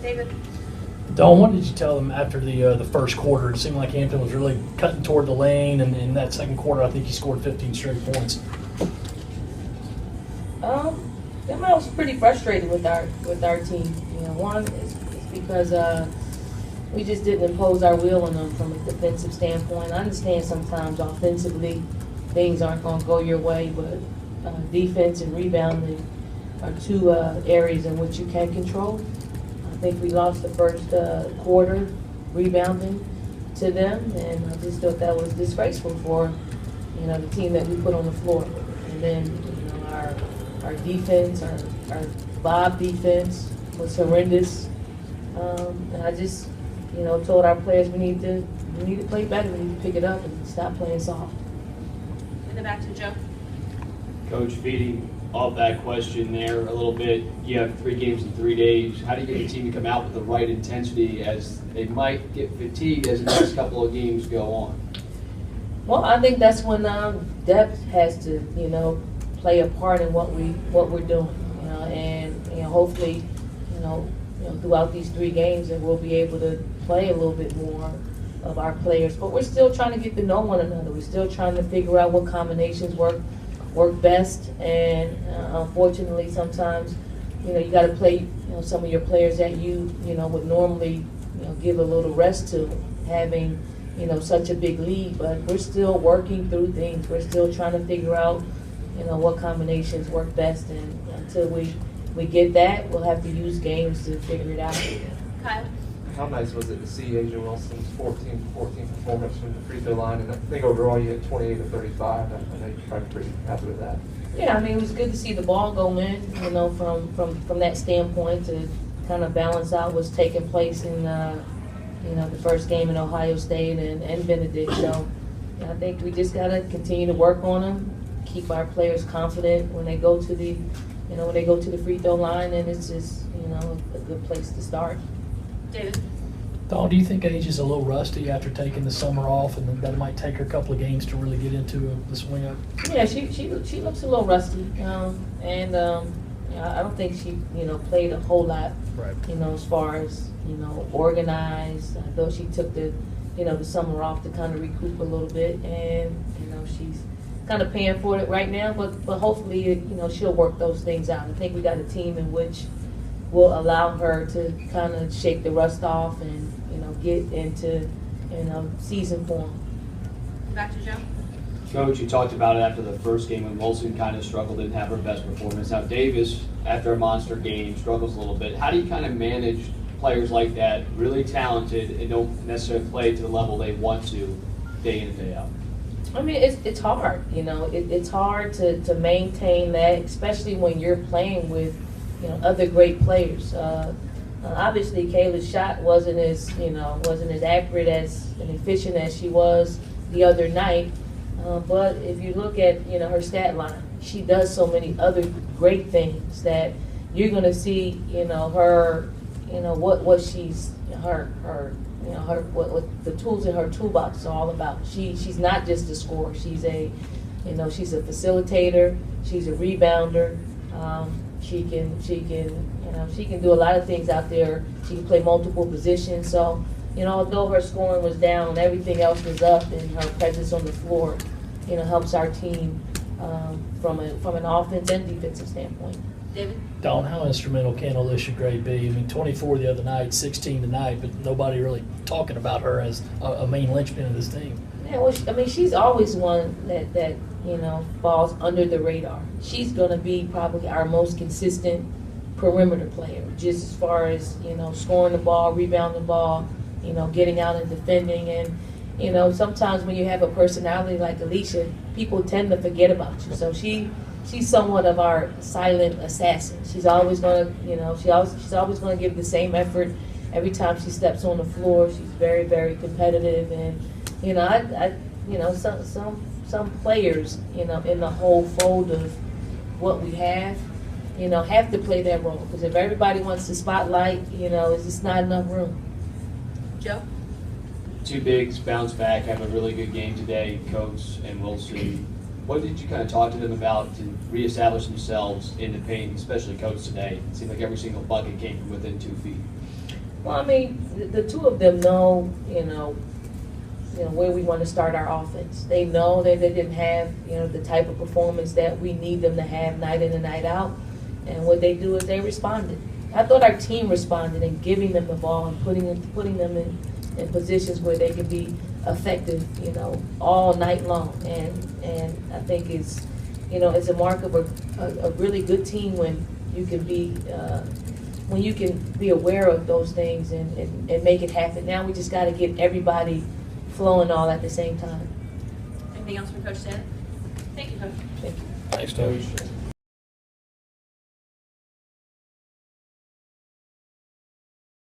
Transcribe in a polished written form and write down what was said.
David? Dawn, what did you tell them after the first quarter? It seemed like Hampton was really cutting toward the lane, and in that second quarter, I think he scored 15 straight points. I was pretty frustrated with our team. You know, one is because we just didn't impose our will on them from a defensive standpoint. I understand sometimes offensively things aren't going to go your way, but defense and rebounding are two areas in which you can control. I think we lost the first quarter rebounding to them, and I just thought that was disgraceful for the team that we put on the floor. And then our defense, our Bob defense was horrendous. And I just told our players we need to play better. We need to pick it up and stop playing soft. And then back to Joe. Coach, feeding off that question there a little bit, you have 3 games in 3 days. How do you get the team to come out with the right intensity as they might get fatigued as the next couple of games go on? Well, I think that's when depth has to, play a part in what we're doing, and hopefully, throughout these 3 games, that we'll be able to play a little bit more of our players. But we're still trying to get to know one another. We're still trying to figure out what combinations work best, and unfortunately, sometimes, you got to play, some of your players that you would normally, give a little rest to, having, such a big lead. But we're still working through things. We're still trying to figure out, what combinations work best, and until we get that, we'll have to use games to figure it out. Kyle? How nice was it to see Asia Wilson's 14-14 performance from the free throw line? And I think overall you had 28 of 35. I know you're probably pretty happy with that. Yeah, I mean, it was good to see the ball go in, from that standpoint, to kind of balance out what's taking place in, the first game in Ohio State and Benedict. So I think we just got to continue to work on them, keep our players confident when they go to the, free throw line, and it's just, a good place to start. David? Dawn, do you think Age is a little rusty after taking the summer off, and that might take her a couple of games to really get into the swing of? Yeah, she looks a little rusty, and I don't think she played a whole lot, Right. As far as organized. I thought she took the summer off to kind of recoup a little bit, and she's kind of paying for it right now, but hopefully she'll work those things out. I think we got a team in which will allow her to kind of shake the rust off and get into season form. Back to Joe. Coach, you talked about it after the first game when Wilson kind of struggled, didn't have her best performance. Now Davis, after a monster game, struggles a little bit. How do you kind of manage players like that, really talented, and don't necessarily play to the level they want to day in and day out? I mean, it's hard, it's hard to maintain that, especially when you're playing with, other great players. Obviously, Kayla's shot wasn't as accurate and efficient as she was the other night. But if you look at, her stat line, she does so many other great things that you're going to see, her, what she's, what the tools in her toolbox are all about. She's not just a scorer. She's a facilitator. She's a rebounder. She can do a lot of things out there. She can play multiple positions. So, although her scoring was down, everything else was up, and her presence on the floor, helps our team from an offense and defensive standpoint. David? Dawn, how instrumental can Alicia Gray be? I mean, 24 the other night, 16 tonight, but nobody really talking about her as a main linchpin of this team. Yeah, well, she's always one that falls under the radar. She's going to be probably our most consistent perimeter player, just as far as, scoring the ball, rebounding the ball, getting out and defending. And, sometimes when you have a personality like Alicia, people tend to forget about you. So she's somewhat of our silent assassin. She's always going to, she's always going to give the same effort every time she steps on the floor. She's very, very competitive, and some players, in the whole fold of what we have to play that role. Because if everybody wants the spotlight, it's just not enough room. Joe? 2 bigs bounce back, have a really good game today, Coates and Wilson. What did you kind of talk to them about to reestablish themselves in the paint, especially Coach today? It seemed like every single bucket came from within 2 feet. Well, I mean, the two of them know, where we want to start our offense. They know that they didn't have, the type of performance that we need them to have night in and night out. And what they do is they responded. I thought our team responded in giving them the ball and putting them in positions where they could be effective, all night long. And I think it's a mark of a really good team when you can be aware of those things and make it happen. Now we just got to get everybody flowing all at the same time. Anything else for Coach Staley? Thank you, Coach. Thank you. Thanks, Coach.